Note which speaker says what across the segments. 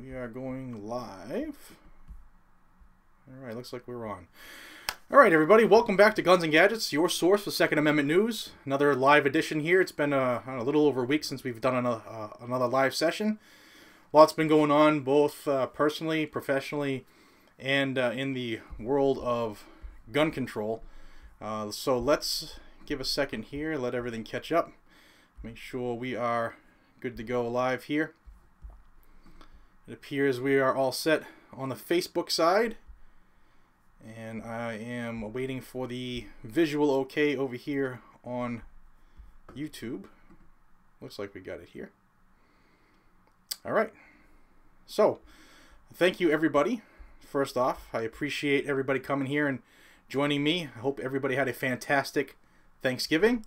Speaker 1: We are going live. Alright, looks like we're on. Alright everybody, welcome back to Guns and Gadgets, your source for Second Amendment news. Another live edition here. It's been a little over a week since we've done another live session. Lots been going on, both personally, professionally, and in the world of gun control. So let's give a second here, let everything catch up. Make sure we are good to go live here. It appears we are all set on the Facebook side. And I am waiting for the visual okay over here on YouTube. Looks like we got it here. Alright. So, thank you everybody. First off, I appreciate everybody coming here and joining me. I hope everybody had a fantastic Thanksgiving.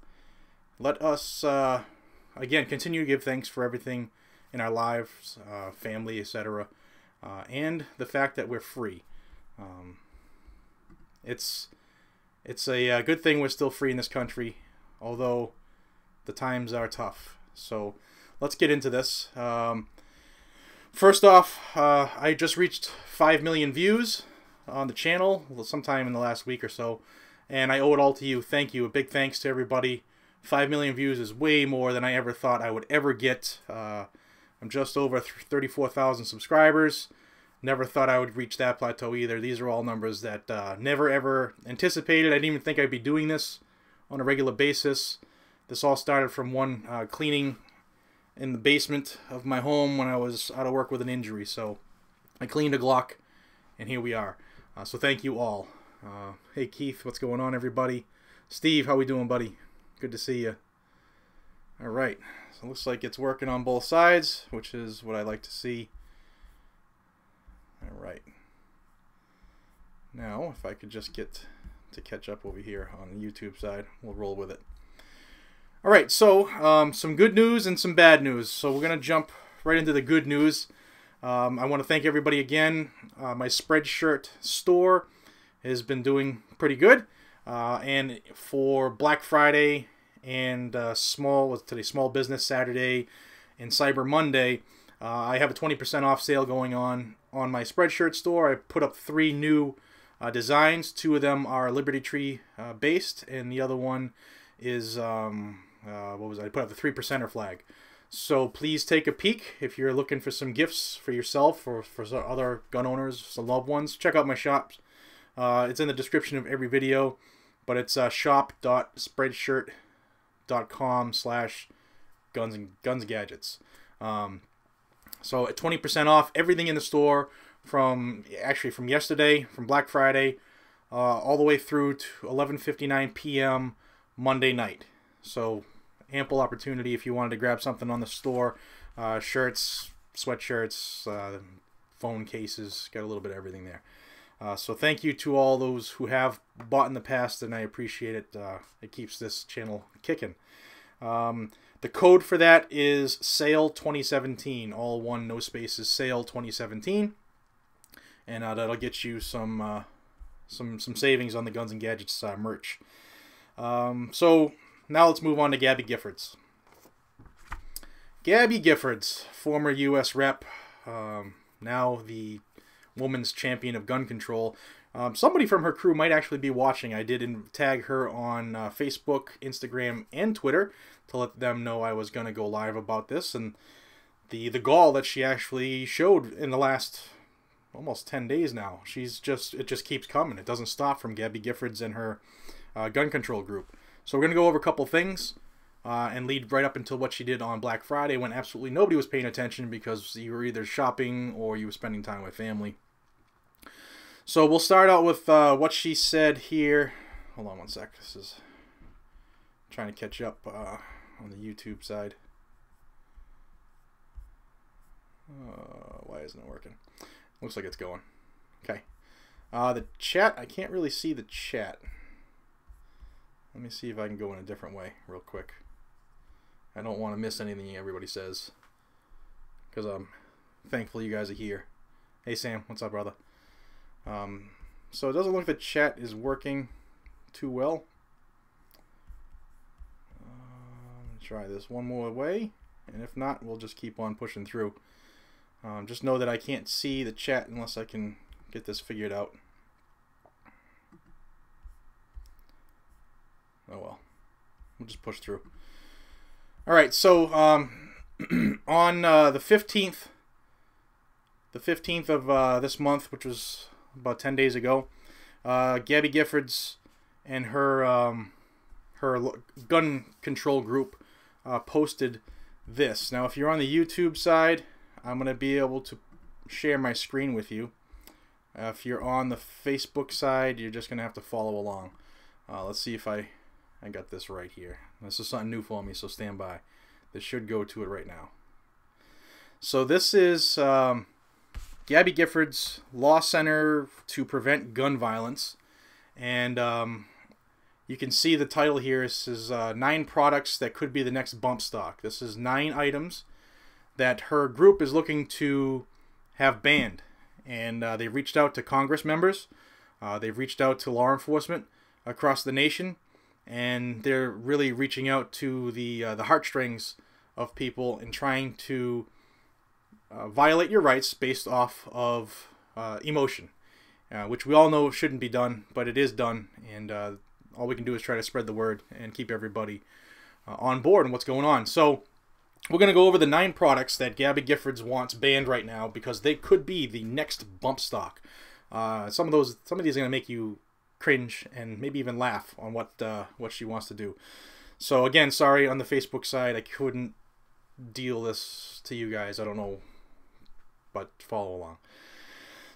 Speaker 1: Let us, again, continue to give thanks for everything in our lives, family, etc. And the fact that we're free. It's a good thing we're still free in this country, although the times are tough. So let's get into this. First off, I just reached 5 million views on the channel sometime in the last week or so, and I owe it all to you. Thank you. A big thanks to everybody. 5 million views is way more than I ever thought I would ever get. I'm just over 34,000 subscribers. Never thought I would reach that plateau either. These are all numbers that never ever anticipated. I didn't even think I'd be doing this on a regular basis. This all started from one cleaning in the basement of my home when I was out of work with an injury. So I cleaned a Glock, and here we are. So thank you all. Hey Keith, what's going on everybody? Steve, how we doing, buddy? Good to see you. All right, so it looks like it's working on both sides, which is what I like to see. All right. Now, if I could just get to catch up over here on the YouTube side, we'll roll with it. All right, so some good news and some bad news. So we're going to jump right into the good news. I want to thank everybody again. My Spreadshirt store has been doing pretty good. And for Black Friday and Small Business Saturday and Cyber Monday, I have a 20% off sale going on my Spreadshirt store. I put up 3 new designs. 2 of them are Liberty Tree based, and the other one is what was it? I put up the 3%er flag. So please take a peek if you're looking for some gifts for yourself or for some other gun owners, some loved ones. Check out my shops. It's in the description of every video, but it's shop.spreadshirt.com/guns So at 20% off everything in the store from yesterday, from Black Friday, all the way through to 11:59 p.m. Monday night. So ample opportunity if you wanted to grab something on the store. Shirts, sweatshirts, phone cases, got a little bit of everything there. So thank you to all those who have bought in the past, and I appreciate it. It keeps this channel kicking. The code for that is SALE 2017, all one, no spaces, SALE 2017, and that'll get you some savings on the Guns and Gadgets merch. So now let's move on to Gabby Giffords. Gabby Giffords, former U.S. rep, now the woman's champion of gun control. Somebody from her crew might actually be watching. I did tag her on Facebook, Instagram, and Twitter to let them know I was going to go live about this. And the gall that she actually showed in the last almost 10 days now. It just keeps coming. It doesn't stop from Gabby Giffords and her gun control group. So we're going to go over a couple things and lead right up until what she did on Black Friday when absolutely nobody was paying attention because you were either shopping or you were spending time with family. So we'll start out with what she said here. Hold on one sec. This is trying to catch up on the YouTube side. Why isn't it working? Looks like it's going. Okay. The chat, I can't really see the chat. Let me see if I can go in a different way real quick. I don't want to miss anything everybody says, because I'm thankful you guys are here. Hey Sam, what's up, brother? So it doesn't look like the chat is working too well. Try this one more way, and if not, we'll just keep on pushing through. Just know that I can't see the chat unless I can get this figured out. Oh well, we'll just push through. All right, so on the 15th of this month, which was about 10 days ago, Gabby Giffords and her gun control group posted this. Now, if you're on the YouTube side, I'm going to be able to share my screen with you. If you're on the Facebook side, you're just going to have to follow along. Let's see if I got this right here. This is something new for me, so stand by. This should go to it right now. So this is Gabby Giffords' Law Center to Prevent Gun Violence. And you can see the title here. This is 9 products that could be the next bump stock. This is 9 items that her group is looking to have banned. And they've reached out to Congress members. They've reached out to law enforcement across the nation. And they're really reaching out to the heartstrings of people and trying to violate your rights based off of emotion, which we all know shouldn't be done, but it is done. And all we can do is try to spread the word and keep everybody on board and what's going on. So we're going to go over the 9 products that Gabby Giffords wants banned right now because they could be the next bump stock. Some of these are going to make you cringe and maybe even laugh on what she wants to do. So again, sorry on the Facebook side, I couldn't deal this to you guys. I don't know, but follow along.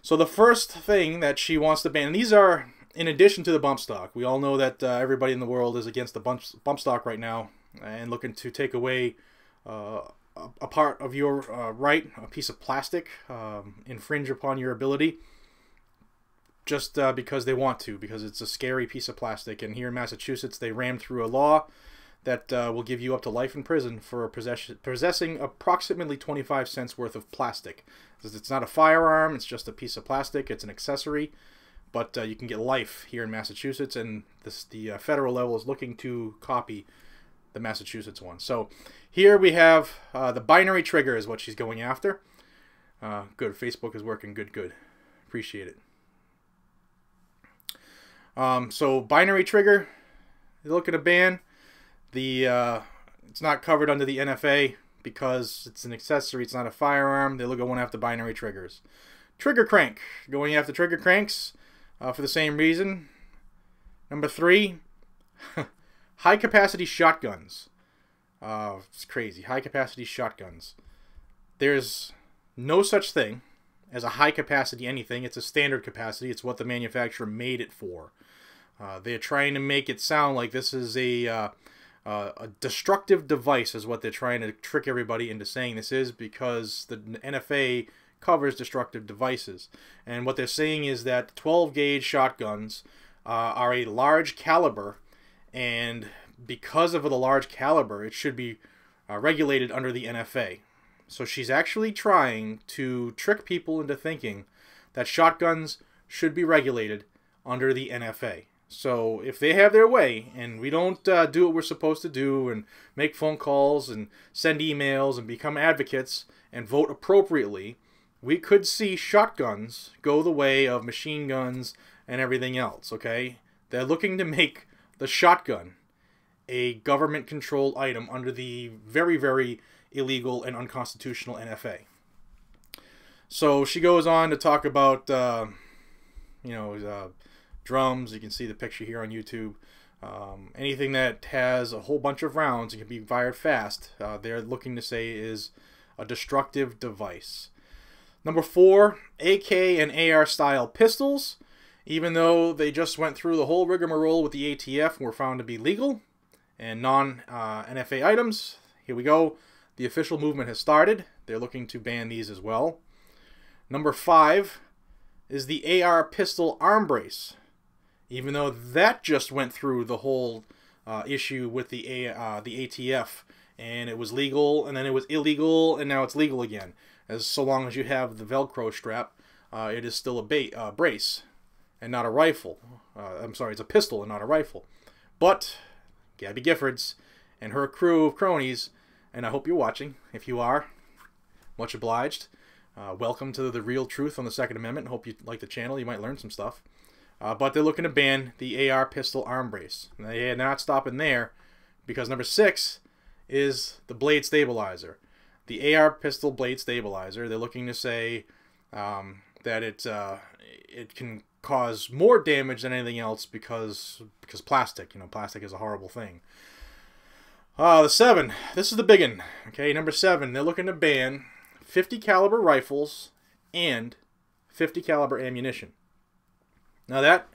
Speaker 1: So the first thing that she wants to ban, and these are in addition to the bump stock. We all know that everybody in the world is against the bump stock right now and looking to take away a part of your right, a piece of plastic, infringe upon your ability, just because they want to, because it's a scary piece of plastic. And here in Massachusetts, they rammed through a law that will give you up to life in prison for possessing approximately 25 cents worth of plastic. It's not a firearm, it's just a piece of plastic, it's an accessory, but you can get life here in Massachusetts, and the federal level is looking to copy the Massachusetts one. So here we have the binary trigger is what she's going after. Good, Facebook is working good. Appreciate it. So binary trigger, they're looking to ban. It's not covered under the NFA because it's an accessory, it's not a firearm. They're going after binary triggers. Trigger crank, going after trigger cranks for the same reason. Number 3, high capacity shotguns. It's crazy. High capacity shotguns. There's no such thing as a high capacity anything. It's a standard capacity. It's what the manufacturer made it for. They're trying to make it sound like this is a destructive device is what they're trying to trick everybody into saying this is, because the NFA covers destructive devices. And what they're saying is that 12 gauge shotguns are a large caliber, and because of the large caliber, it should be regulated under the NFA. So she's actually trying to trick people into thinking that shotguns should be regulated under the NFA. So if they have their way and we don't do what we're supposed to do and make phone calls and send emails and become advocates and vote appropriately, we could see shotguns go the way of machine guns and everything else, okay? They're looking to make the shotgun a government-controlled item under the very, very illegal and unconstitutional NFA. So she goes on to talk about, drums. You can see the picture here on YouTube. Anything that has a whole bunch of rounds and can be fired fast, they're looking to say is a destructive device. Number 4, AK and AR style pistols. Even though they just went through the whole rigmarole with the ATF and were found to be legal and non-NFA items, here we go. The official movement has started. They're looking to ban these as well. Number 5 is the AR pistol arm brace. Even though that just went through the whole issue with the ATF, and it was legal, and then it was illegal, and now it's legal again. As so long as you have the Velcro strap, it is still a brace and not a rifle. I'm sorry, it's a pistol and not a rifle. But Gabby Giffords and her crew of cronies, and I hope you're watching. If you are, much obliged. welcome to the real truth on the Second Amendment. Hope you like the channel. You might learn some stuff. But they're looking to ban the AR pistol arm brace. And they're not stopping there, because number 6 is the blade stabilizer. The AR pistol blade stabilizer, they're looking to say that it can cause more damage than anything else because plastic. Plastic is a horrible thing. The 7, this is the big one. Okay, number 7, they're looking to ban 50 caliber rifles and 50 caliber ammunition. Now that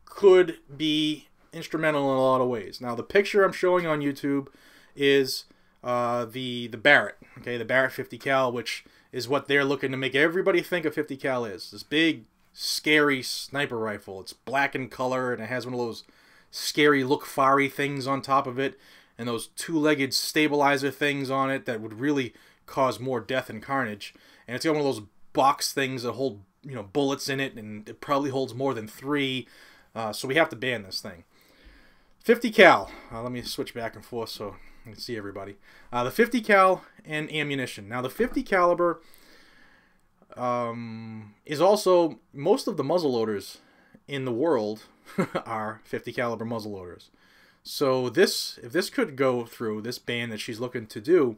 Speaker 1: could be instrumental in a lot of ways. Now the picture I'm showing on YouTube is the Barrett, okay, the Barrett 50 cal, which is what they're looking to make everybody think a 50 cal is. This big, scary sniper rifle. It's black in color and it has one of those scary look-fari things on top of it, and those two-legged stabilizer things on it that would really cause more death and carnage. And it's got one of those box things that hold bullets in it, and it probably holds more than 3. So we have to ban this thing. 50 cal. Let me switch back and forth so you can see everybody. The 50 cal and ammunition. Now the 50 caliber is also, most of the muzzleloaders in the world are 50 caliber muzzleloaders. So if this could go through, this ban that she's looking to do,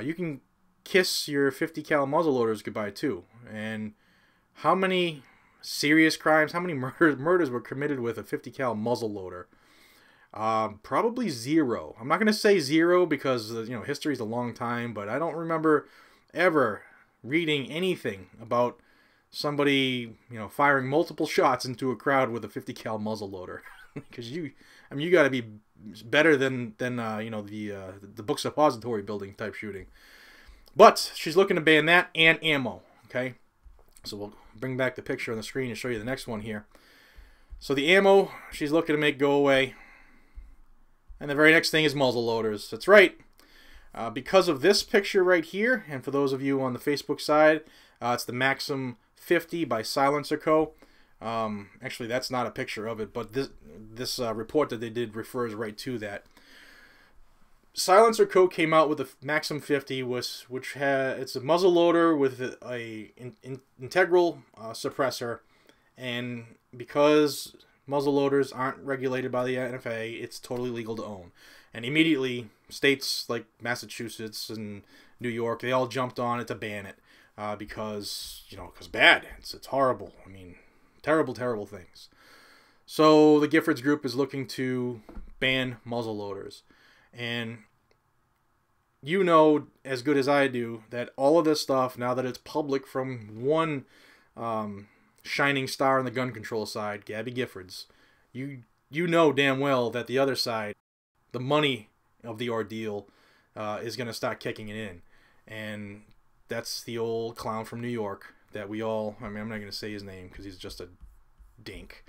Speaker 1: you can kiss your 50 cal muzzleloaders goodbye too. And how many serious crimes, how many murders were committed with a 50 cal muzzleloader? Probably 0. I'm not going to say 0 because history's a long time, but I don't remember ever reading anything about somebody firing multiple shots into a crowd with a 50 cal muzzleloader. Because you got to be better than the book suppository building type shooting. But she's looking to ban that and ammo. Okay, so we'll bring back the picture on the screen and show you the next one here. So the ammo she's looking to make go away. And the very next thing is muzzle loaders. That's right. Because of this picture right here, and for those of you on the Facebook side, it's the Maxim 50 by Silencer Co. Actually, that's not a picture of it, but this report that they did refers right to that. Silencer Co. came out with the Maxim 50, which it's a muzzle loader with a integral suppressor, and because muzzle loaders aren't regulated by the NFA, it's totally legal to own. And immediately, states like Massachusetts and New York, they all jumped on it to ban it because bad. It's horrible. I mean, terrible, terrible things. So the Giffords group is looking to ban muzzle loaders. And you know as good as I do that all of this stuff, now that it's public from one shining star on the gun control side, Gabby Giffords, you know damn well that the other side, the money of the ordeal, is going to start kicking it in. And that's the old clown from New York that we all, I mean, I'm not going to say his name because he's just a dink.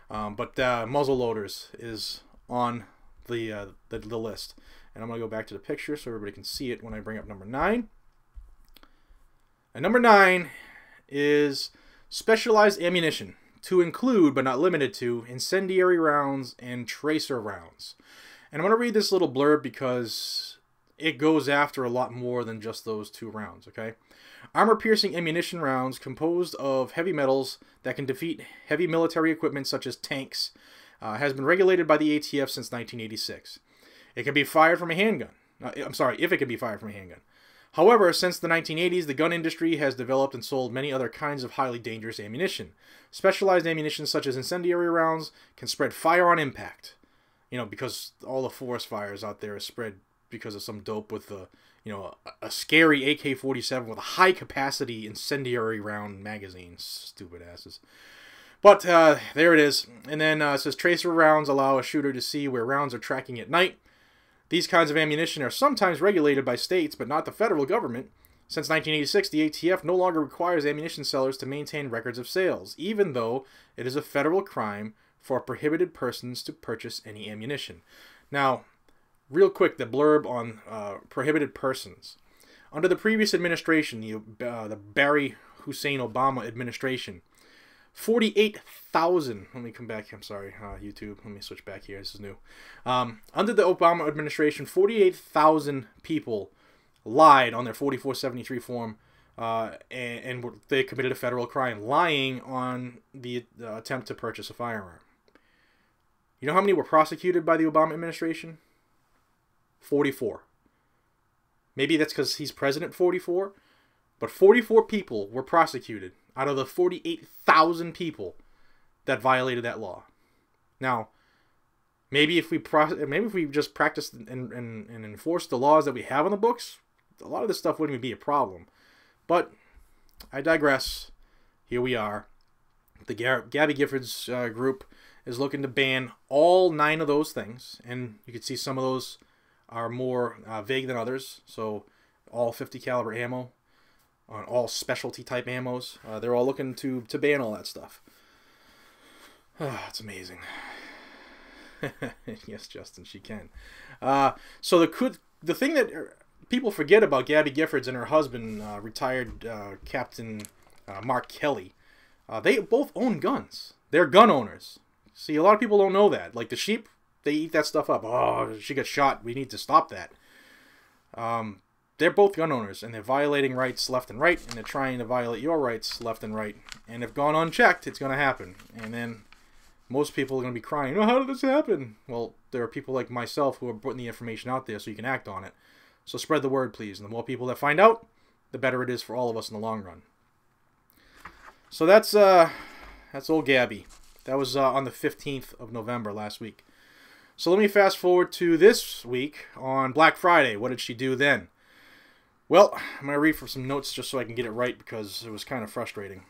Speaker 1: But muzzle loaders is on the list. And I'm going to go back to the picture so everybody can see it when I bring up number 9. And number 9 is specialized ammunition, to include but not limited to incendiary rounds and tracer rounds. And I'm going to read this little blurb because it goes after a lot more than just those 2 rounds, okay? Armor-piercing ammunition rounds composed of heavy metals that can defeat heavy military equipment such as tanks has been regulated by the ATF since 1986. It can be fired from a handgun. If it can be fired from a handgun. However, since the 1980s, the gun industry has developed and sold many other kinds of highly dangerous ammunition. Specialized ammunition such as incendiary rounds can spread fire on impact. Because all the forest fires out there are spread because of some dope with a scary AK-47 with a high-capacity incendiary round magazine. Stupid asses. But there it is. And then it says tracer rounds allow a shooter to see where rounds are tracking at night. These kinds of ammunition are sometimes regulated by states, but not the federal government. Since 1986, the ATF no longer requires ammunition sellers to maintain records of sales, even though it is a federal crime for prohibited persons to purchase any ammunition. Now, real quick, the blurb on prohibited persons. Under the previous administration, the Barry Hussein Obama administration, 48,000, let me come back, I'm sorry, YouTube, let me switch back here, this is new. Under the Obama administration, 48,000 people lied on their 4473 form and they committed a federal crime, lying on the attempt to purchase a firearm. You know how many were prosecuted by the Obama administration? 44. Maybe that's because he's president 44, but 44 people were prosecuted out of the 48,000 people that violated that law. Now, maybe if we just practiced and enforced the laws that we have on the books, a lot of this stuff wouldn't even be a problem. But I digress. Here we are. The Gabby Giffords group is looking to ban all 9 of those things, and you can see some of those are more vague than others. So all 50 caliber ammo, on all specialty type ammos, they're all looking to ban all that stuff. It's amazing. Yes, Justin, she can. So the thing that people forget about Gabby Giffords and her husband, retired Captain Mark Kelly, they both own guns. They're gun owners. See, a lot of people don't know that. Like the sheep, they eat that stuff up. Oh, she got shot. We need to stop that. They're both gun owners, and they're violating rights left and right, and they're trying to violate your rights left and right. And if gone unchecked, it's going to happen. And then most people are going to be crying, oh, how did this happen? Well, there are people like myself who are putting the information out there so you can act on it. So spread the word, please. And the more people that find out, the better it is for all of us in the long run. So that's old Gabby. That was on the 15th of November last week. So let me fast forward to this week on Black Friday. What did she do then? Well, I'm going to read from some notes just so I can get it right because it was kind of frustrating.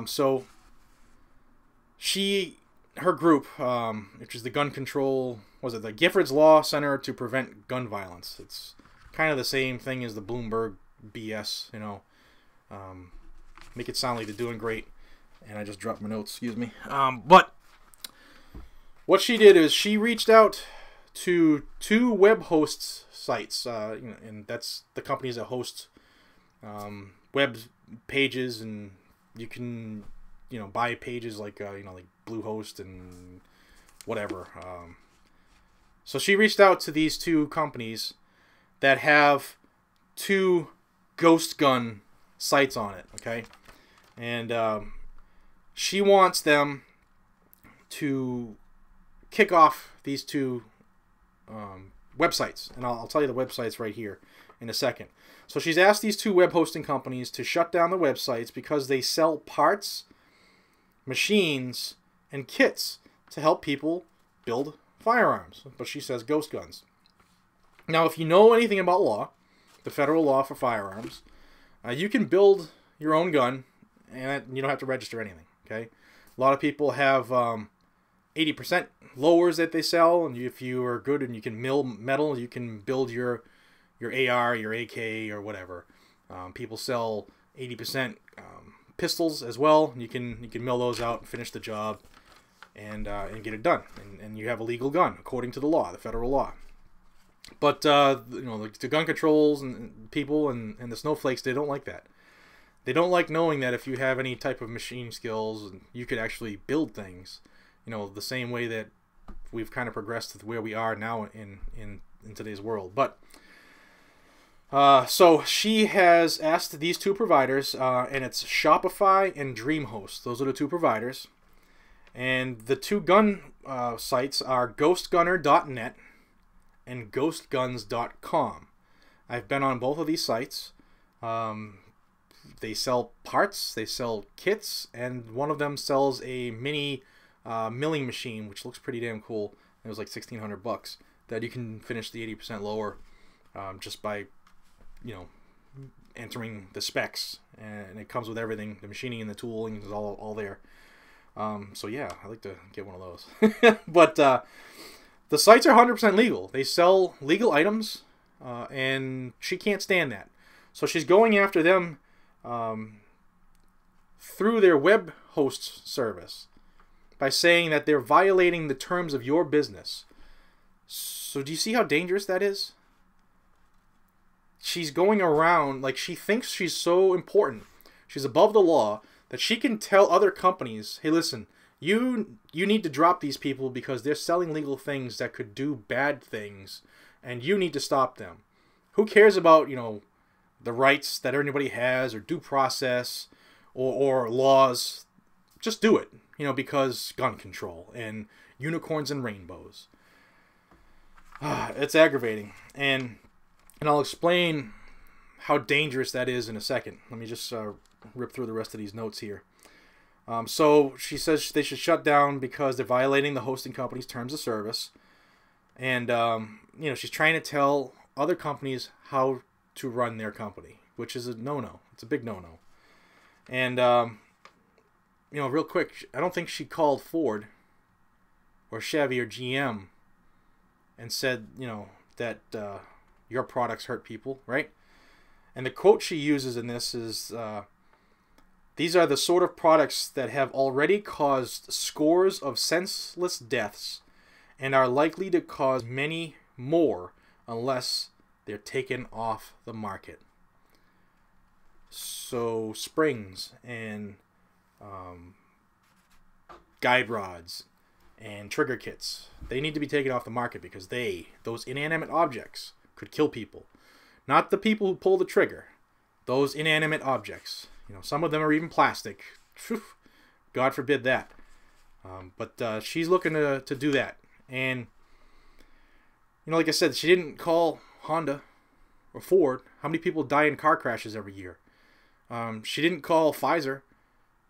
Speaker 1: So her group, which is the gun control, the Giffords Law Center to Prevent Gun Violence. It's kind of the same thing as the Bloomberg BS, you know. Make it sound like they're doing great. And I just dropped my notes, excuse me. But what she did is she reached out to 2 web hosts sites, and that's the companies that host web pages, and you can buy pages like like Bluehost and whatever. So she reached out to these 2 companies that have 2 ghost gun sites on it, okay? And she wants them to kick off these 2 websites, and I'll tell you the websites right here in a second. So she's asked these 2 web hosting companies to shut down the websites because they sell parts, machines, and kits to help people build firearms. But she says ghost guns. Now, if you know anything about law, the federal law for firearms, you can build your own gun, and you don't have to register anything. Okay, a lot of people have 80% lowers that they sell, and if you are good and you can mill metal, you can build your AR, your AK, or whatever. People sell 80% pistols as well. You can mill those out and finish the job, and get it done, and you have a legal gun according to the law, the federal law. But the gun controls and people and the snowflakes, they don't like that. They don't like knowing that if you have any type of machine skills, you could actually build things. The same way that we've kind of progressed to where we are now in today's world. But so she has asked these 2 providers, and it's Shopify and DreamHost. Those are the 2 providers. And the 2 gun sites are ghostgunner.net and ghostguns.com. I've been on both of these sites. They sell parts, they sell kits, and one of them sells a mini milling machine, which looks pretty damn cool. It was like $1,600 that you can finish the 80% lower just by entering the specs, and it comes with everything. The machining and the tooling is all there. So yeah, I'd like to get one of those. But the sites are 100% legal. They sell legal items, and she can't stand that. So she's going after them through their web host service by saying that they're violating the terms of your business. So do you see how dangerous that is? She's going around like she thinks she's so important. She's above the law that she can tell other companies, hey, listen, you need to drop these people because they're selling legal things that could do bad things, and you need to stop them. Who cares about, the rights that anybody has, or due process, or laws. Just do it, you know, because gun control and unicorns and rainbows. It's aggravating, and I'll explain how dangerous that is in a second. Let me just rip through the rest of these notes here. So she says they should shut down because they're violating the hosting company's terms of service, and you know, she's trying to tell other companies how to run their company, which is a no-no. It's a big no-no. And you know, real quick, I don't think she called Ford or Chevy or GM and said, you know, that your products hurt people, right? And the quote she uses in this is, these are the sort of products that have already caused scores of senseless deaths and are likely to cause many more unless they're taken off the market. So springs and guide rods and trigger kits, they need to be taken off the market because those inanimate objects could kill people. Not the people who pull the trigger. Those inanimate objects. You know, some of them are even plastic. Whew, God forbid that. But she's looking to do that. And, you know, like I said, she didn't call Honda or Ford. How many people die in car crashes every year? She didn't call Pfizer,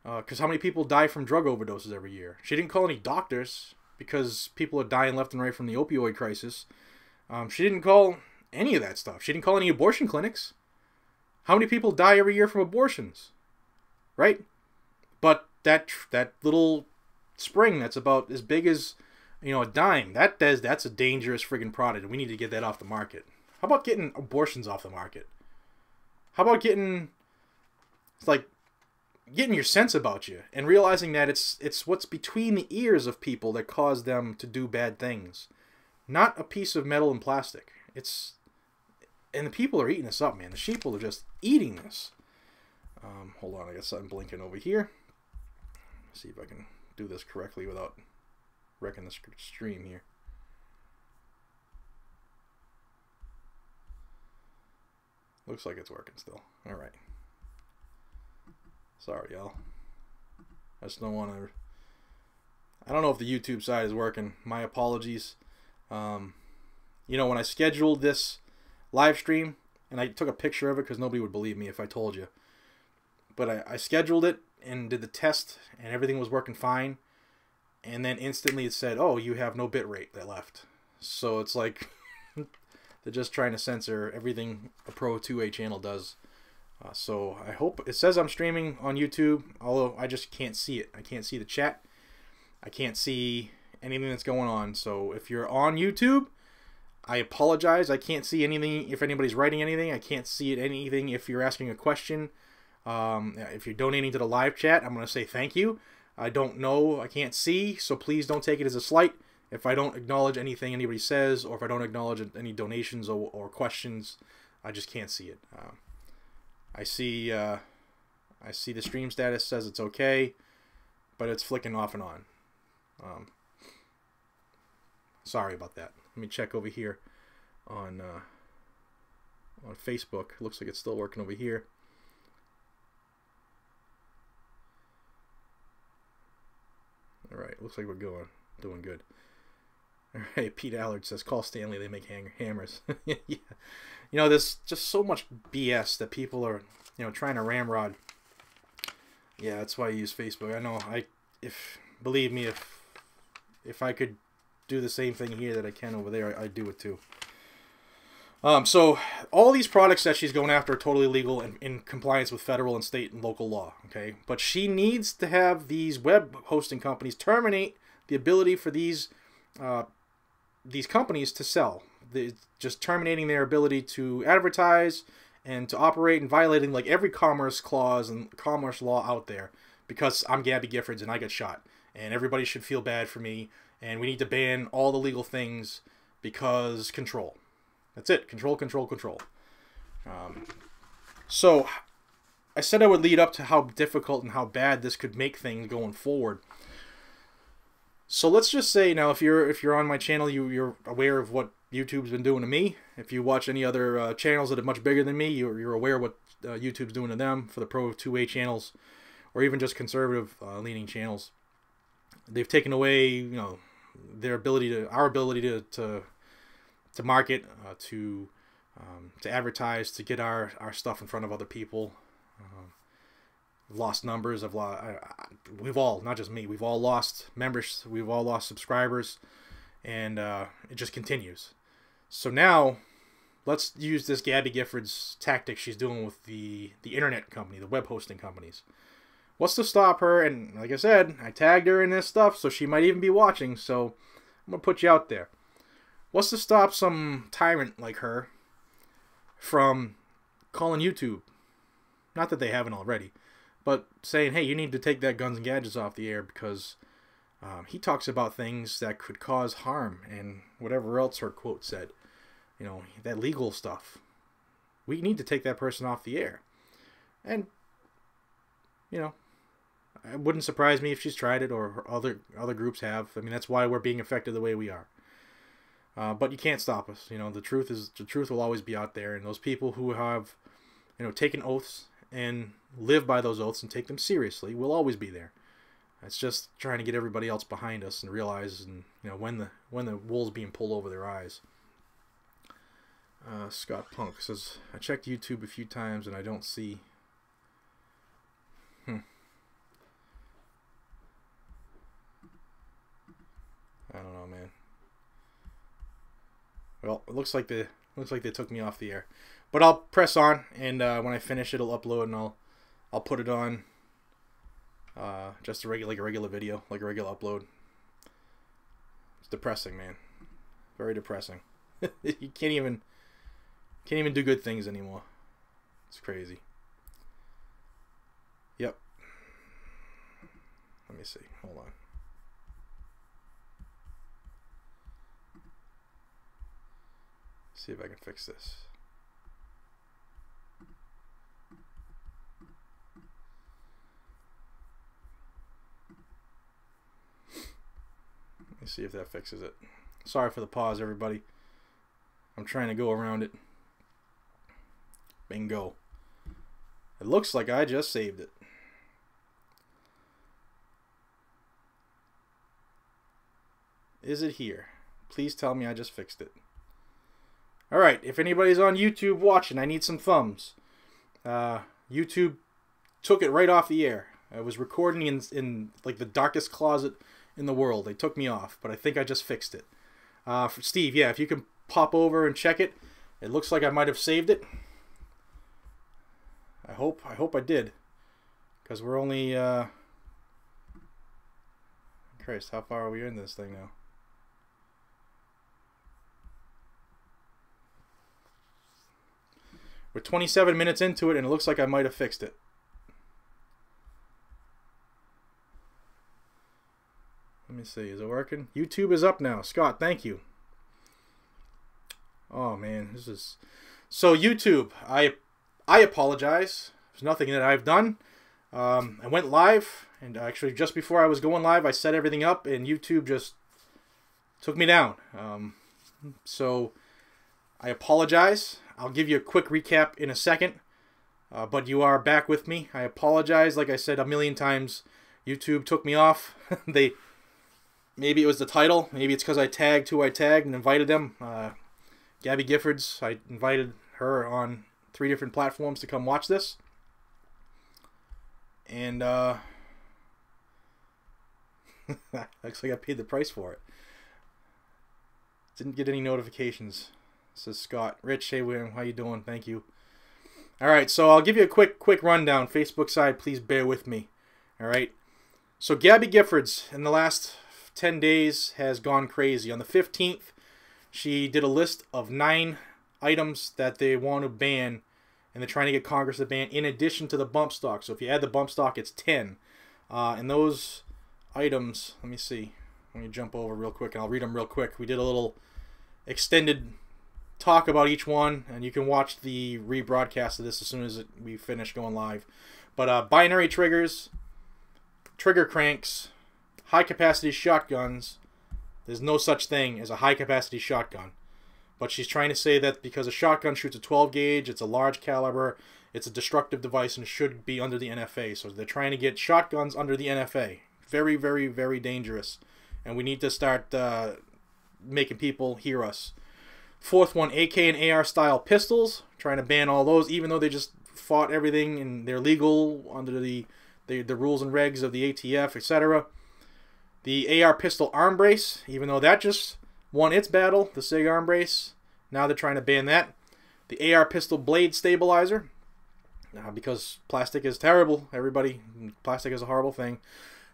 Speaker 1: because how many people die from drug overdoses every year? She didn't call any doctors, because people are dying left and right from the opioid crisis. She didn't call any of that stuff. She didn't call any abortion clinics. How many people die every year from abortions? Right? But that little spring that's about as big as, you know, a dime, that's a dangerous friggin' product, and we need to get that off the market. How about getting abortions off the market? How about getting your sense about you and realizing that it's what's between the ears of people that cause them to do bad things, not a piece of metal and plastic. And the people are eating this up, man. The sheeple are just eating this. Hold on, I got something blinking over here. Let's see if I can do this correctly without wrecking the stream here. Looks like it's working still. All right. Sorry, y'all. I just don't want to... I don't know if the YouTube side is working. My apologies. You know, when I scheduled this live stream, and I took a picture of it because nobody would believe me if I told you. But I scheduled it and did the test, and everything was working fine. And then instantly it said, oh, you have no bitrate that left. So it's like they're just trying to censor everything a Pro 2A channel does. So I hope it says I'm streaming on YouTube, although I just can't see it. I can't see the chat. I can't see anything that's going on. So if you're on YouTube, I apologize. I can't see anything if anybody's writing anything. I can't see anything if you're asking a question. If you're donating to the live chat, I'm going to say thank you. I don't know. I can't see, so please don't take it as a slight. If I don't acknowledge anything anybody says, or if I don't acknowledge any donations or questions, I just can't see it. I see the stream status says it's okay, but it's flicking off and on. Sorry about that. Let me check over here on Facebook. Looks like it's still working over here. All right, looks like we're doing good. All right, Pete Allard says, call Stanley, they make hammers. Yeah. You know, there's just so much BS that people are, you know, trying to ramrod. Yeah, that's why I use Facebook. I know, believe me, if I could do the same thing here that I can over there, I'd do it too. So all these products that she's going after are totally legal and in compliance with federal and state and local law, okay? But she needs to have these web hosting companies terminate the ability for these companies to sell. Just terminating their ability to advertise and to operate, and violating like every commerce clause and commerce law out there, because I'm Gabby Giffords and I got shot, and everybody should feel bad for me, and we need to ban all the legal things because control. That's it. Control, control, control. So I said I would lead up to how difficult and how bad this could make things going forward. So let's just say now, if you're on my channel, you're aware of what YouTube's been doing to me. If you watch any other channels that are much bigger than me, you're aware what YouTube's doing to them for the Pro 2A channels, or even just conservative leaning channels. They've taken away, you know, our ability to market, to advertise, to get our stuff in front of other people. Lost numbers. We've all, not just me, we've all lost members. We've all lost subscribers, and it just continues. So now, let's use this Gabby Giffords tactic she's doing with the internet company, the web hosting companies. What's to stop her? And like I said, I tagged her in this stuff, so she might even be watching. So I'm gonna put you out there. What's to stop some tyrant like her from calling YouTube? Not that they haven't already, but saying, hey, you need to take that Guns and Gadgets off the air because he talks about things that could cause harm and whatever else her quote said. You know, that legal stuff. We need to take that person off the air. And, you know, it wouldn't surprise me if she's tried it or other groups have. I mean, that's why we're being affected the way we are. But you can't stop us. You know, the truth will always be out there. And those people who have, you know, taken oaths and live by those oaths and take them seriously will always be there. It's just trying to get everybody else behind us and realize, and you know, when the wool's being pulled over their eyes. Scott Punk says, I checked YouTube a few times and I don't see. I don't know, man. Well, it looks like they took me off the air, but I'll press on, and when I finish, it'll upload, and I'll put it on just like a regular video, like a regular upload. It's depressing, man. Very depressing. You can't even do good things anymore. It's crazy. Yep. Let me see. Hold on. See if I can fix this. Let me see if that fixes it. Sorry for the pause, everybody. I'm trying to go around it. Bingo. It looks like I just saved it. Is it here? Please tell me I just fixed it. Alright, if anybody's on YouTube watching, I need some thumbs. YouTube took it right off the air. I was recording in like the darkest closet in the world. They took me off, but I think I just fixed it. For Steve, yeah, if you can pop over and check it. It looks like I might have saved it. I hope I did. Because we're only Christ, how far are we in this thing now? We're 27 minutes into it, and it looks like I might have fixed it. Let me see. Is it working? YouTube is up now. Scott, thank you. Oh, man. This is... So, YouTube, I apologize. There's nothing that I've done. I went live, and actually just before I was going live, I set everything up, and YouTube just took me down. So, I apologize. I'll give you a quick recap in a second, but you are back with me. I apologize. Like I said a million times, YouTube took me off. Maybe it was the title. Maybe it's because I tagged who I tagged and invited them. Gabby Giffords, I invited her on 3 different platforms to come watch this. And looks like I paid the price for it. Didn't get any notifications. Says Scott. Rich, hey William, how you doing? Thank you. Alright, so I'll give you a quick rundown. Facebook side, please bear with me. Alright. So Gabby Giffords in the last 10 days has gone crazy. On the 15th, she did a list of 9 items that they want to ban, and they're trying to get Congress to ban in addition to the bump stock. So if you add the bump stock, it's 10. And those items, let me see. Let me jump over real quick, and I'll read them real quick. We did a little extended talk about each one, and you can watch the rebroadcast of this as soon as we finish going live. But binary triggers, trigger cranks, high capacity shotguns. There's no such thing as a high capacity shotgun. But she's trying to say that because a shotgun shoots a 12 gauge, it's a large caliber, it's a destructive device and should be under the NFA. So they're trying to get shotguns under the NFA. Very, very, very dangerous. And we need to start making people hear us. Fourth one, AK and AR style pistols. Trying to ban all those, even though they just fought everything and they're legal under the rules and regs of the ATF, etc. The AR pistol arm brace, even though that just won its battle, the SIG arm brace. Now they're trying to ban that. The AR pistol blade stabilizer, because plastic is terrible, everybody. Plastic is a horrible thing.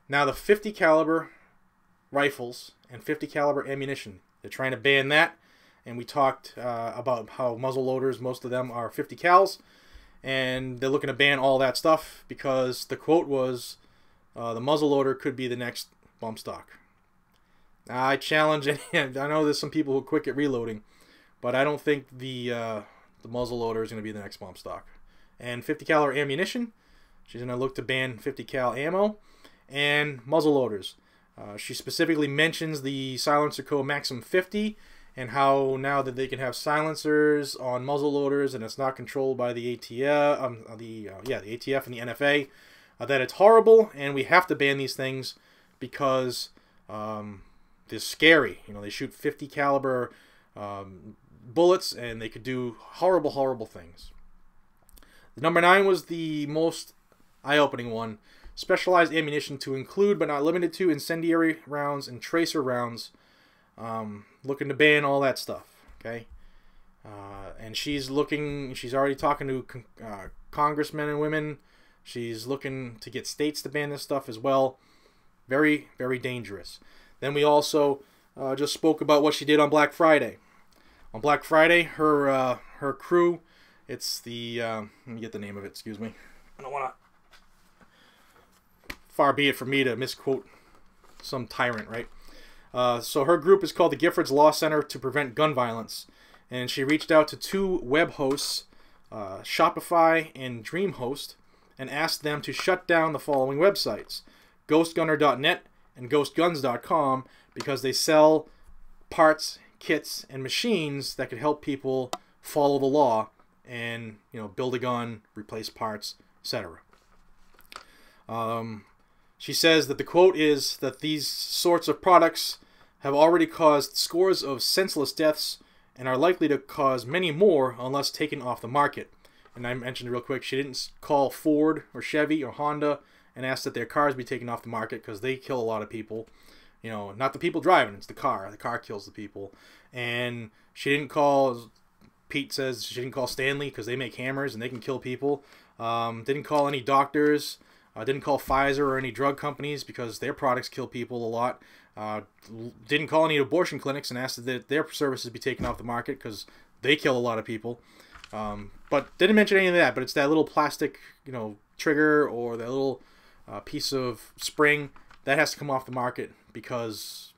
Speaker 1: Now the 50 caliber rifles and 50 caliber ammunition. They're trying to ban that. And we talked about how muzzle loaders, most of them are 50 cals. And they're looking to ban all that stuff because the quote was, the muzzle loader could be the next bump stock. I challenge, and I know there's some people who are quick at reloading, but I don't think the muzzle loader is going to be the next bump stock. And 50 caliber ammunition, she's going to look to ban 50 cal ammo and muzzle loaders. She specifically mentions the silencer code Maxim 50 and how now that they can have silencers on muzzle loaders and it's not controlled by the ATF, the ATF and the NFA, that it's horrible and we have to ban these things because they're scary. You know, they shoot 50 caliber bullets and they could do horrible, horrible things. Number 9 was the most eye-opening one. Specialized ammunition to include but not limited to incendiary rounds and tracer rounds. Looking to ban all that stuff. Okay, and she's already talking to congressmen and women. She's looking to get states to ban this stuff as well. Very, very dangerous. Then we also just spoke about what she did on Black Friday. On Black Friday, her crew, it's the let me get the name of it. Excuse me. I don't want to. Far be it from me to misquote some tyrant, right? So her group is called the Giffords Law Center to Prevent Gun Violence. And she reached out to 2 web hosts, Shopify and DreamHost, and asked them to shut down the following websites: ghostgunner.net and ghostguns.com, because they sell parts, kits, and machines that could help people follow the law and, you know, build a gun, replace parts, etc. She says that the quote is that these sorts of products have already caused scores of senseless deaths and are likely to cause many more unless taken off the market. And I mentioned real quick, she didn't call Ford or Chevy or Honda and ask that their cars be taken off the market because they kill a lot of people. You know, not the people driving, it's the car. The car kills the people. And she didn't call, Pete says she didn't call Stanley because they make hammers and they can kill people. Didn't call any doctors. Didn't call Pfizer or any drug companies because their products kill people a lot. Didn't call any abortion clinics and asked that their services be taken off the market because they kill a lot of people. But didn't mention any of that. But it's that little plastic, you know, trigger or that little piece of spring that has to come off the market because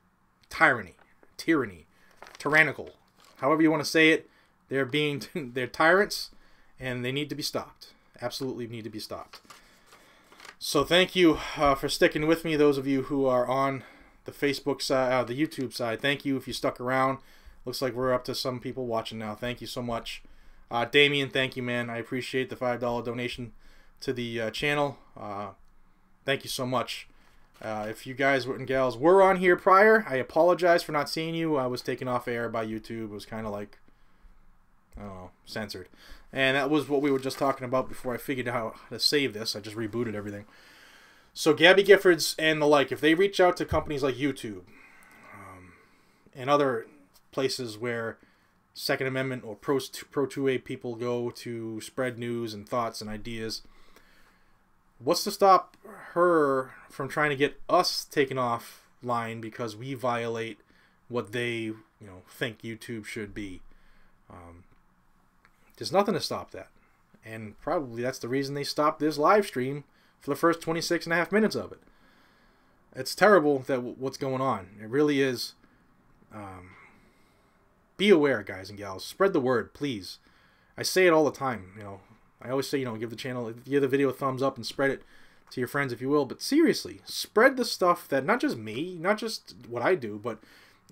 Speaker 1: tyranny, tyrannical, however you want to say it. They're tyrants and they need to be stopped. Absolutely need to be stopped. So thank you for sticking with me, those of you who are on the Facebook side, the YouTube side. Thank you if you stuck around. Looks like we're up to some people watching now. Thank you so much. Damien, thank you, man. I appreciate the $5 donation to the channel. Thank you so much. If you guys and gals were on here prior, I apologize for not seeing you. I was taken off air by YouTube. It was kind of like, I don't know, censored. And that was what we were just talking about before I figured out how to save this. I just rebooted everything. So Gabby Giffords and the like, if they reach out to companies like YouTube and other places where Second Amendment or Pro 2A people go to spread news and thoughts and ideas, what's to stop her from trying to get us taken offline because we violate what they, think YouTube should be? There's nothing to stop that. And probably that's the reason they stopped this live stream for the first 26 and a half minutes of it. It's terrible that what's going on. It really is. Be aware, guys and gals. Spread the word, please. I say it all the time. I always say, give the video a thumbs up and spread it to your friends if you will. But seriously, spread the stuff that not just me, not just what I do, but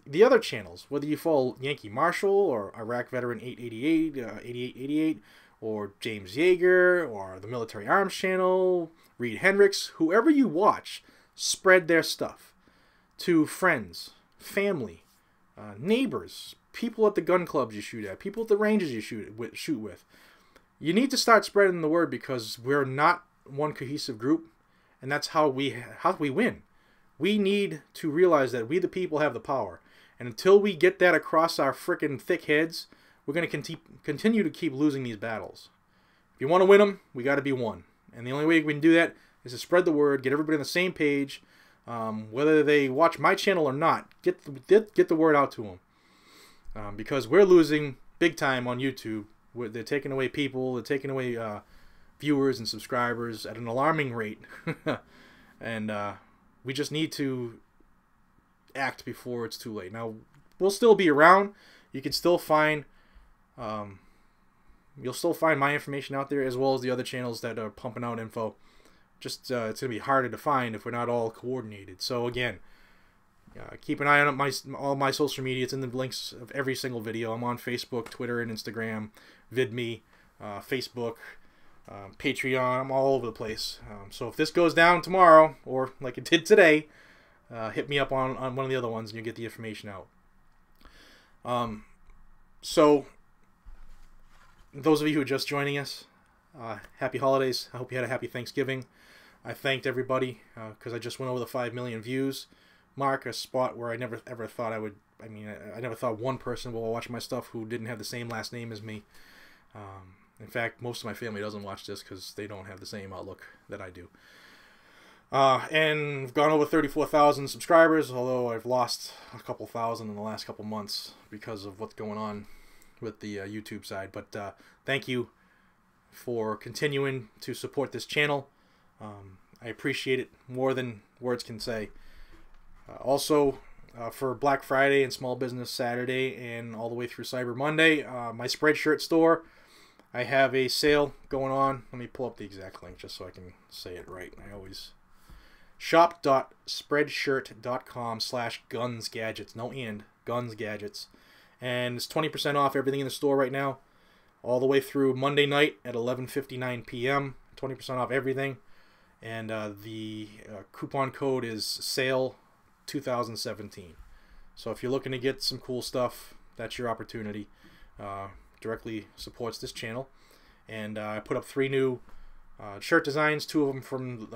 Speaker 1: the other channels, whether you follow Yankee Marshall or Iraq Veteran 888, 8888, or James Yeager, or the Military Arms Channel, Reed Hendricks, whoever you watch, spread their stuff to friends, family, neighbors, people at the gun clubs you shoot at, people at the ranges you shoot with. You need to start spreading the word, because we're not one cohesive group, and that's how we win. We need to realize that we the people have the power, and until we get that across our frickin' thick heads, we're going to continue to keep losing these battles. If you want to win them, we got to be one, and the only way we can do that is to spread the word, get everybody on the same page, whether they watch my channel or not. Get the word out to them, because we're losing big time on YouTube. They're taking away people, they're taking away viewers and subscribers at an alarming rate. And we just need to act before it's too late. Now, we'll still be around. You can still find, you'll still find my information out there, as well as the other channels that are pumping out info. Just it's going to be harder to find if we're not all coordinated. So again, keep an eye on all my social media. It's in the links of every single video. I'm on Facebook, Twitter, and Instagram, VidMe, Facebook, Patreon. I'm all over the place. So if this goes down tomorrow, or like it did today, hit me up on one of the other ones, and you'll get the information out. So those of you who are just joining us, happy holidays. I hope you had a happy Thanksgiving. I thanked everybody because I just went over the 5 million views mark, a spot where I never ever thought I would. I mean, I never thought one person will watch my stuff who didn't have the same last name as me. In fact, most of my family doesn't watch this because they don't have the same outlook that I do. And I've gone over 34,000 subscribers, although I've lost a couple thousand in the last couple months because of what's going on with the YouTube side. But thank you for continuing to support this channel. I appreciate it more than words can say. Also, for Black Friday and Small Business Saturday and all the way through Cyber Monday, my Spreadshirt store, I have a sale going on. Let me pull up the exact link just so I can say it right. I always... shop.spreadshirt.com/gunsgadgets. No and. Gunsgadgets. And it's 20% off everything in the store right now, all the way through Monday night at 11:59 p.m. 20% off everything. And the coupon code is SALE2017. So if you're looking to get some cool stuff, that's your opportunity. Directly supports this channel. And I put up 3 new shirt designs, 2 of them from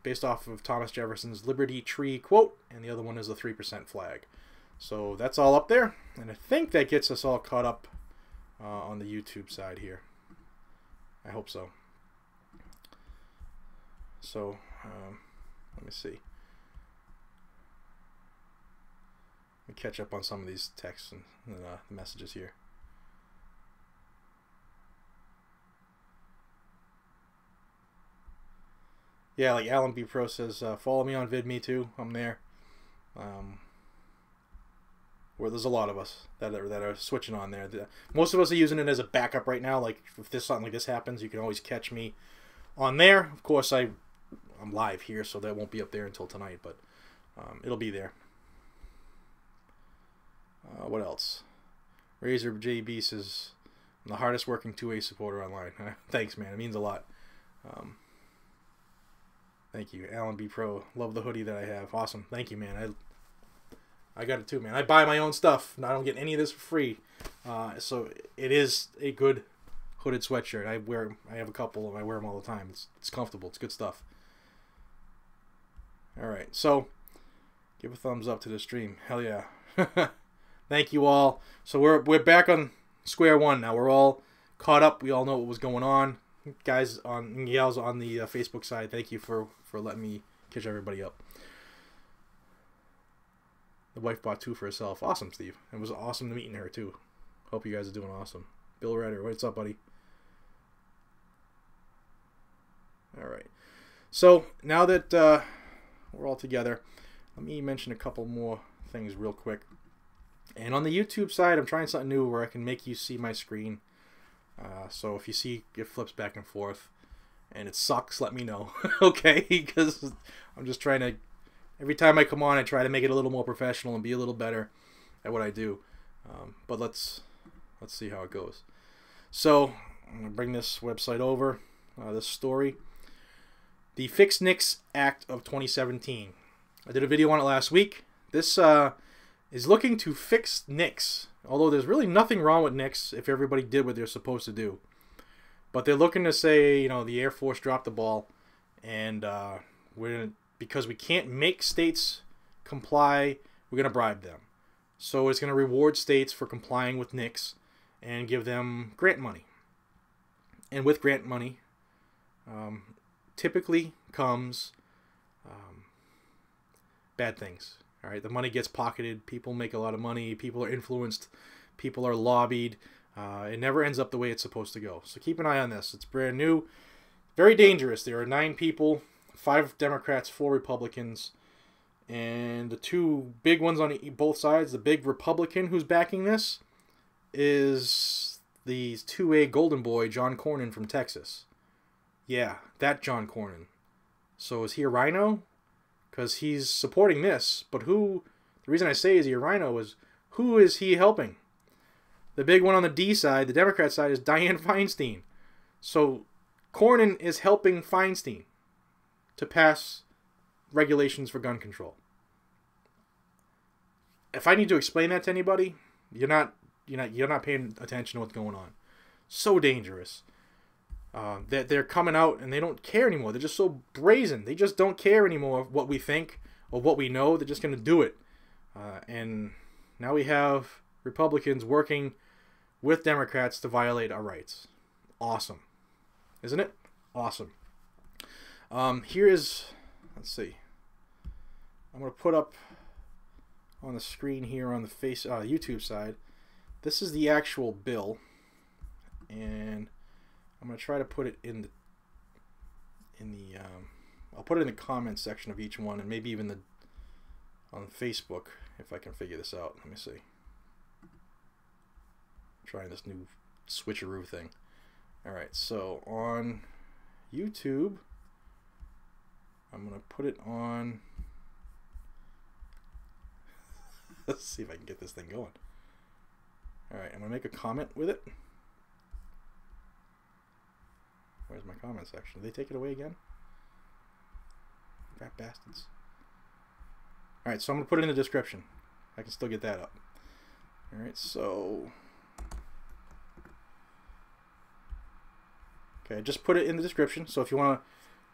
Speaker 1: based off of Thomas Jefferson's Liberty Tree quote, and the other one is the 3% flag. So that's all up there, and I think that gets us all caught up on the YouTube side here. I hope so. So let me see. Let me catch up on some of these texts and the messages here. Yeah, like Alan B. Pro says, follow me on VidMe too. I'm there. Where there's a lot of us that are switching on there. Most of us are using it as a backup right now. Like if something like this happens, you can always catch me on there. Of course, I'm live here, so that won't be up there until tonight, but it'll be there. What else? Razor JB says, I'm the hardest working 2A supporter online. Thanks, man. It means a lot. Thank you, Alan B. Pro. Love the hoodie that I have. Awesome. Thank you, man. I got it too, man. I buy my own stuff. I don't get any of this for free. So it is a good hooded sweatshirt. I have a couple and I wear them all the time. It's comfortable. It's good stuff. All right. So give a thumbs up to the stream. Hell yeah. Thank you all. So we're back on square one now. We're all caught up. We all know what was going on. Guys on gals on the Facebook side, thank you for letting me catch everybody up. The wife bought 2 for herself. Awesome, Steve. It was awesome meeting her too. Hope you guys are doing awesome. Bill Redder, what's up, buddy? All right. So now that we're all together, let me mention a couple more things real quick. And on the YouTube side, I'm trying something new where I can make you see my screen. So if you see it flips back and forth and it sucks, let me know. Okay, because I'm just trying to, every time I come on, I try to make it a little more professional and be a little better. at what I do. But let's see how it goes. So I'm going to bring this website over, this story. The Fix NICS Act of 2017. I did a video on it last week. This is looking to fix NICS, although there's really nothing wrong with NICS if everybody did what they're supposed to do. But they're looking to say, you know, the Air Force dropped the ball, and because we can't make states comply, we're going to bribe them. So it's going to reward states for complying with NICS and give them grant money. And with grant money, typically comes bad things. All right, the money gets pocketed. People make a lot of money. People are influenced. People are lobbied. It never ends up the way it's supposed to go. So keep an eye on this. It's brand new. Very dangerous. There are 9 people, 5 Democrats, 4 Republicans. And the 2 big ones on both sides, the big Republican who's backing this is the 2A golden boy, John Cornyn from Texas. Yeah, that John Cornyn. So is he a rhino? Because he's supporting this. But who, the reason I say is he a rhino is, who is he helping? The big one on the D side, the Democrat side, is Dianne Feinstein. So Cornyn is helping Feinstein to pass regulations for gun control. If I need to explain that to anybody, you're not paying attention to what's going on. So dangerous. That they're coming out and they don't care anymore. They're just so brazen. They just don't care anymore of what we think or what we know. They're just going to do it. And now we have Republicans working with Democrats to violate our rights. Awesome. Isn't it? Awesome. Here is, let's see. I'm going to put up on the screen here on the YouTube side. This is the actual bill. And I'm going to try to put it in the I'll put it in the comments section of each one, and maybe even on Facebook if I can figure this out. Let me see. I'm trying this new switcheroo thing. Alright, so on YouTube, I'm going to put it on. Let's see if I can get this thing going. Alright, I'm going to make a comment with it. Where's my comment section? Did they take it away again? Rat bastards. Alright, so I'm going to put it in the description. I can still get that up. Alright, so... Okay, I just put it in the description. So if you want to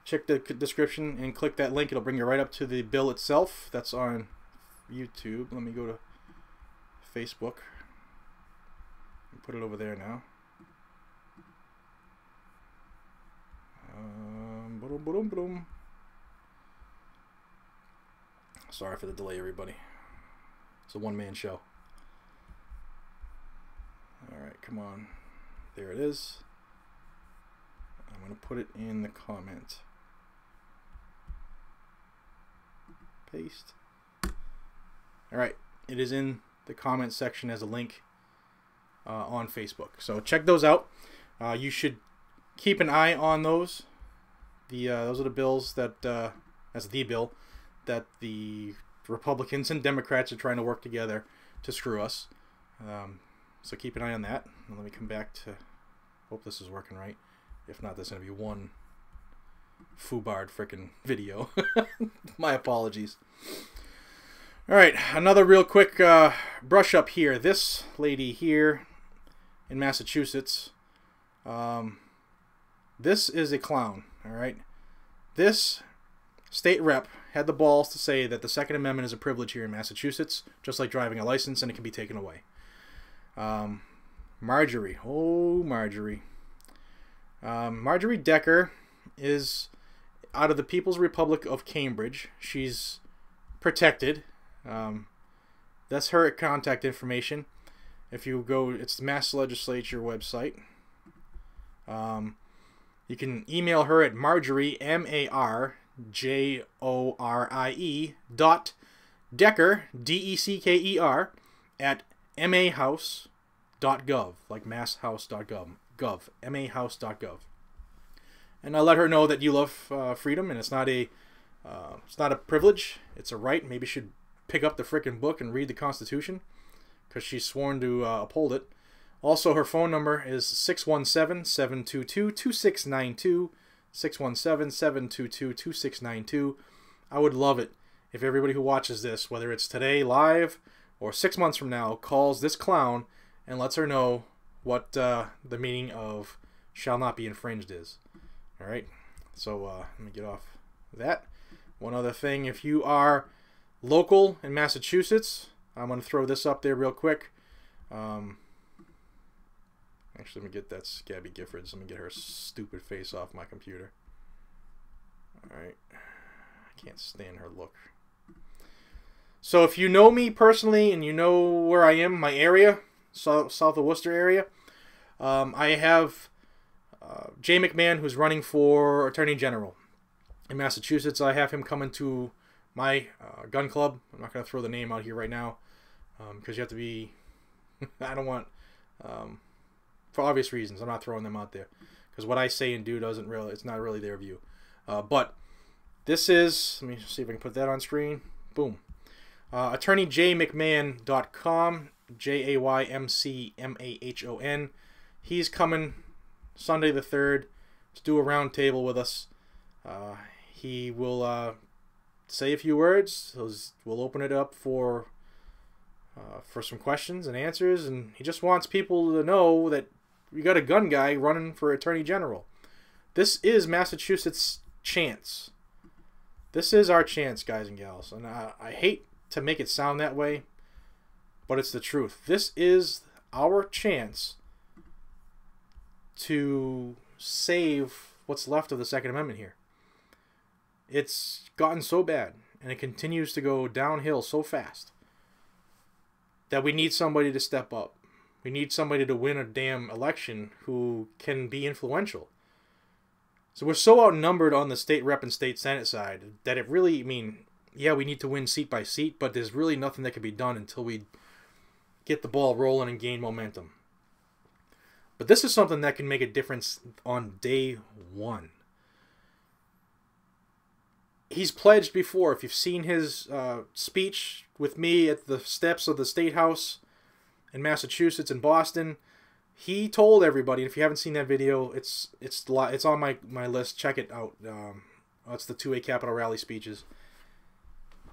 Speaker 1: check the description and click that link, it'll bring you right up to the bill itself. That's on YouTube. Let me go to Facebook. Put it over there now. Sorry for the delay, everybody. It's a one-man show. Alright, come on. There it is. I'm going to put it in the comment. Paste. Alright, it is in the comment section as a link on Facebook. So check those out. You should keep an eye on those. Those are the bills that, that's the bill that the Republicans and Democrats are trying to work together to screw us. So keep an eye on that. And let me come back to, hope this is working right. If not, there's going to be one foobarred frickin' video. My apologies. Alright, another real quick brush up here. This lady here in Massachusetts, this is a clown, alright? This state rep had the balls to say that the Second Amendment is a privilege here in Massachusetts, just like driving a license, and it can be taken away. Marjorie, oh Marjorie. Marjorie Decker is out of the People's Republic of Cambridge. She's protected. That's her contact information. If you go, it's the Mass Legislature website. You can email her at Marjorie, M-A-R-J-O-R-I-E .Decker, D-E-C-K-E-R, at mahouse.gov, like masshouse.gov, mahouse.gov. And I let her know that you love freedom, and it's not a privilege, it's a right. Maybe you should pick up the frickin' book and read the Constitution. because she's sworn to uphold it. Also, her phone number is 617-722-2692, 617-722-2692. I would love it if everybody who watches this, whether it's today live or 6 months from now, calls this clown and lets her know what the meaning of shall not be infringed is. Alright, so let me get off that. One other thing, if you are local in Massachusetts, I'm going to throw this up there real quick. Actually, let me get that Gabby Giffords. Let me get her stupid face off my computer. Alright, I can't stand her look. So if you know me personally and you know where I am, my area, south of Worcester area, I have Jay McMahon, who's running for Attorney General in Massachusetts. I have him coming to my gun club. I'm not going to throw the name out here right now because you have to be... I don't want... for obvious reasons, I'm not throwing them out there because what I say and do doesn't really... It's not really their view. But this is... Let me see if I can put that on screen. Boom. AttorneyJMcMahon.com, JAYMCMAHON. He's coming Sunday the 3rd to do a round table with us. He will say a few words. We'll open it up for some questions and answers, and he just wants people to know that we got a gun guy running for Attorney General. This is Massachusetts' chance. This is our chance, guys and gals, and I hate to make it sound that way, but it's the truth. This is our chance to save what's left of the Second Amendment here. It's gotten so bad, and it continues to go downhill so fast, that we need somebody to step up. We need somebody to win a damn election who can be influential. So we're so outnumbered on the state rep and state senate side that it really, I mean, yeah, we need to win seat by seat, but there's really nothing that can be done until we get the ball rolling and gain momentum. But this is something that can make a difference on day one. He's pledged before. If you've seen his speech with me at the steps of the State House in Massachusetts and Boston, he told everybody, and if you haven't seen that video, it's on my list. Check it out. It's the 2A Capitol rally speeches.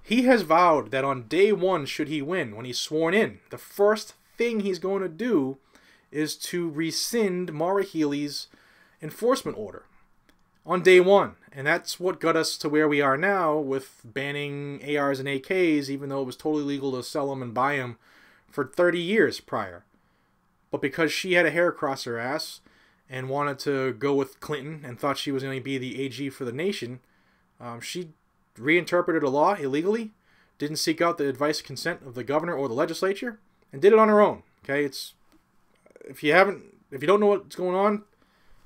Speaker 1: He has vowed that on day one, should he win, when he's sworn in, the first thing he's going to do is to rescind Maura Healey's enforcement order on day one. And that's what got us to where we are now with banning ARs and AKs, even though it was totally legal to sell them and buy them for 30 years prior. But because she had a hair across her ass and wanted to go with Clinton and thought she was going to be the AG for the nation, she reinterpreted a law illegally, didn't seek out the advice and consent of the governor or the legislature, and did it on her own. Okay, if you don't know what's going on,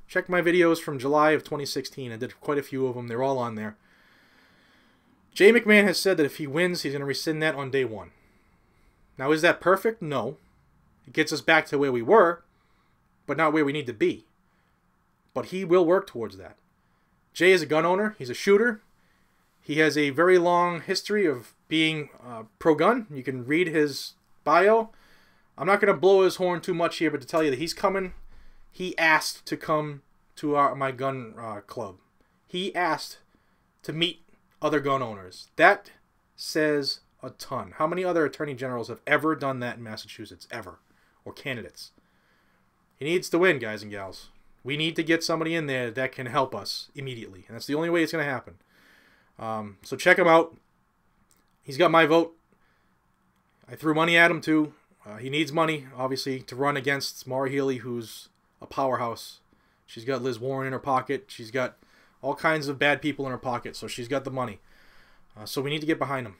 Speaker 1: check my videos from July of 2016. I did quite a few of them. They're all on there. Jay McMahon has said that if he wins, he's going to rescind that on day one. Now, is that perfect? No. It gets us back to where we were, but not where we need to be. But he will work towards that. Jay is a gun owner. He's a shooter. He has a very long history of being pro-gun. You can read his bio. I'm not going to blow his horn too much here, but to tell you that he's coming. He asked to come to my gun club. He asked to meet other gun owners. That says a ton. How many other attorney generals have ever done that in Massachusetts? Ever. Or candidates. He needs to win, guys and gals. We need to get somebody in there that can help us immediately. And that's the only way it's going to happen. So check him out. He's got my vote. I threw money at him too. He needs money, obviously, to run against Maura Healey, who's a powerhouse. She's got Liz Warren in her pocket. She's got all kinds of bad people in her pocket, so she's got the money. So we need to get behind him.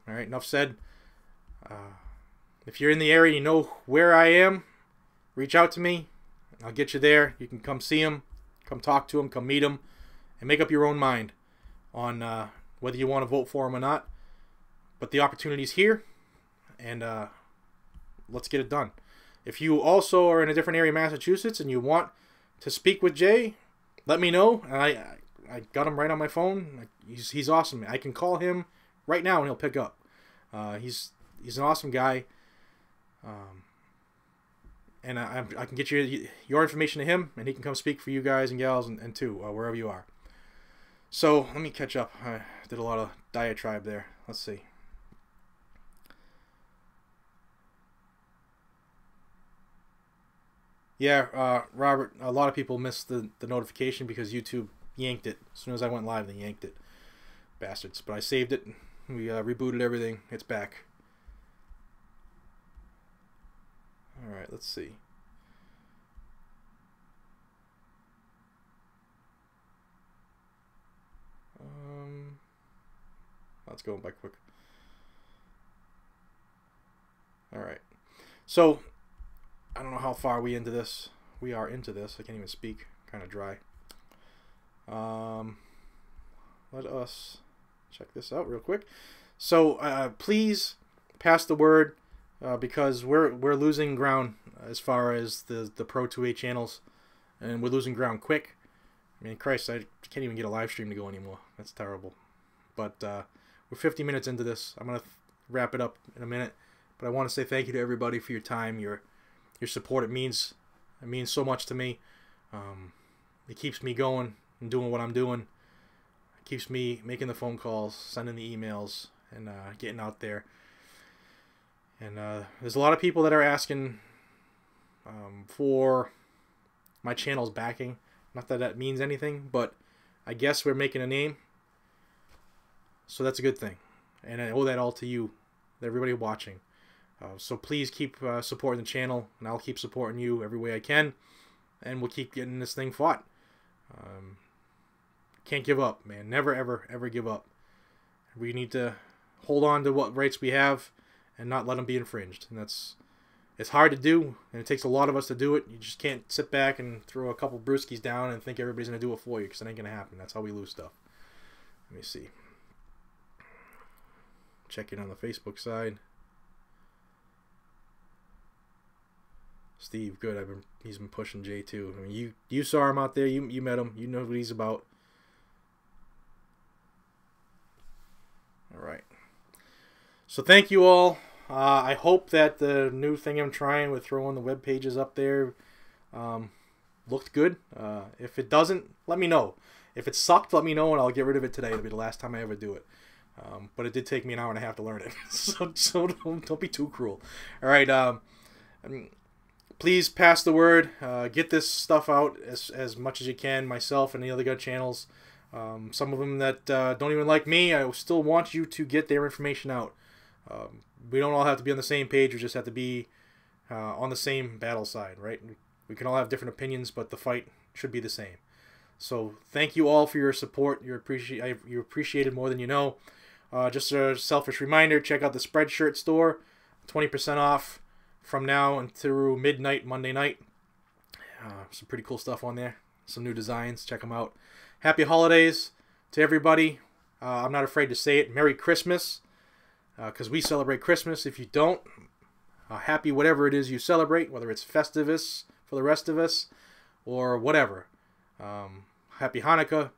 Speaker 1: All right, enough said. If you're in the area and you know where I am, reach out to me. I'll get you there. You can come see him, come talk to him, come meet him, and make up your own mind on whether you want to vote for him or not. But the opportunity's here, and let's get it done. If you also are in a different area of Massachusetts and you want to speak with Jay, let me know. And I got him right on my phone. He's awesome. I can call him right now and he'll pick up. He's an awesome guy. And I can get your information to him, and he can come speak for you guys and gals and too, wherever you are. So let me catch up. I did a lot of diatribe there. Let's see. Yeah, Robert, a lot of people missed the notification because YouTube yanked it. As soon as I went live, they yanked it. Bastards. But I saved it. We rebooted everything. It's back. Alright, let's see. Let's go by quick. Alright. So, I don't know how far we into this. We are into this. I can't even speak. Kind of dry. Let us check this out real quick. So, please pass the word. Because we're losing ground as far as the Pro 2A channels, and we're losing ground quick. I mean, Christ, I can't even get a live stream to go anymore. That's terrible. But we're 50 minutes into this. I'm gonna wrap it up in a minute. But I want to say thank you to everybody for your time, your support. It means so much to me. It keeps me going and doing what I'm doing. It keeps me making the phone calls, sending the emails, and getting out there. And there's a lot of people that are asking for my channel's backing. Not that that means anything, but I guess we're making a name. So that's a good thing. And I owe that all to you, everybody watching. So please keep supporting the channel, and I'll keep supporting you every way I can. And we'll keep getting this thing fought. Can't give up, man. Never, ever, ever give up. We need to hold on to what rights we have and not let them be infringed. And it's hard to do, and it takes a lot of us to do it. You just can't sit back and throw a couple brewskis down and think everybody's going to do it for you, because it ain't going to happen. That's how we lose stuff. Let me see. Check in on the Facebook side. Steve, good. He's been pushing Jay too. I mean, you saw him out there. You met him. You know what he's about. All right. So thank you all. I hope that the new thing I'm trying with throwing the web pages up there looked good. If it doesn't, let me know. If it sucked, let me know, and I'll get rid of it today. It'll be the last time I ever do it. But it did take me an hour and a half to learn it. so don't be too cruel. All right. Please pass the word. Get this stuff out as much as you can. Myself and the other good channels. Some of them that don't even like me, I still want you to get their information out. We don't all have to be on the same page. We just have to be on the same battle side, right? We can all have different opinions, but the fight should be the same. So thank you all for your support. You're appreciated more than you know. Just a selfish reminder, check out the Spreadshirt store. 20% off from now until midnight Monday night. Some pretty cool stuff on there. Some new designs. Check them out. Happy holidays to everybody. I'm not afraid to say it. Merry Christmas. Because we celebrate Christmas. If you don't, happy whatever it is you celebrate, whether it's Festivus for the rest of us or whatever. Happy Hanukkah.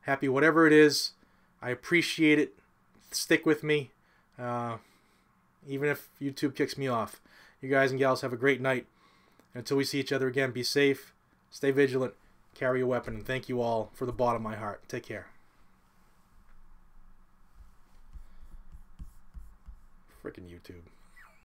Speaker 1: Happy whatever it is. I appreciate it. Stick with me. Even if YouTube kicks me off. You guys and gals have a great night. Until we see each other again, be safe. Stay vigilant. Carry a weapon. And thank you all for the bottom of my heart. Take care. Frickin' YouTube.